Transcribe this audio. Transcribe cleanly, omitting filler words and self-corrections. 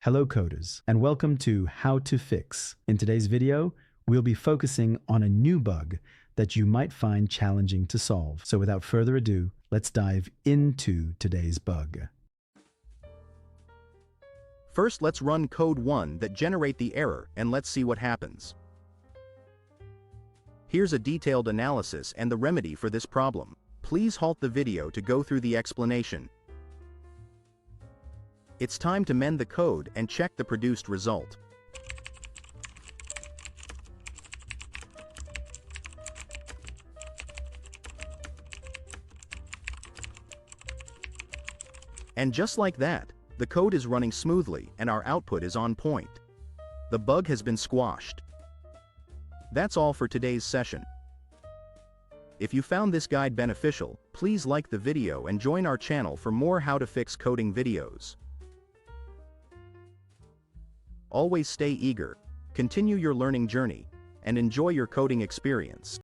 Hello coders, and welcome to How to Fix. In today's video, we'll be focusing on a new bug that you might find challenging to solve. So without further ado, let's dive into today's bug. First, let's run code 1 that generate the error and let's see what happens. Here's a detailed analysis and the remedy for this problem. Please halt the video to go through the explanation. It's time to mend the code and check the produced result. And just like that, the code is running smoothly and our output is on point. The bug has been squashed. That's all for today's session. If you found this guide beneficial, please like the video and join our channel for more how to fix coding videos. Always stay eager, continue your learning journey, and enjoy your coding experience.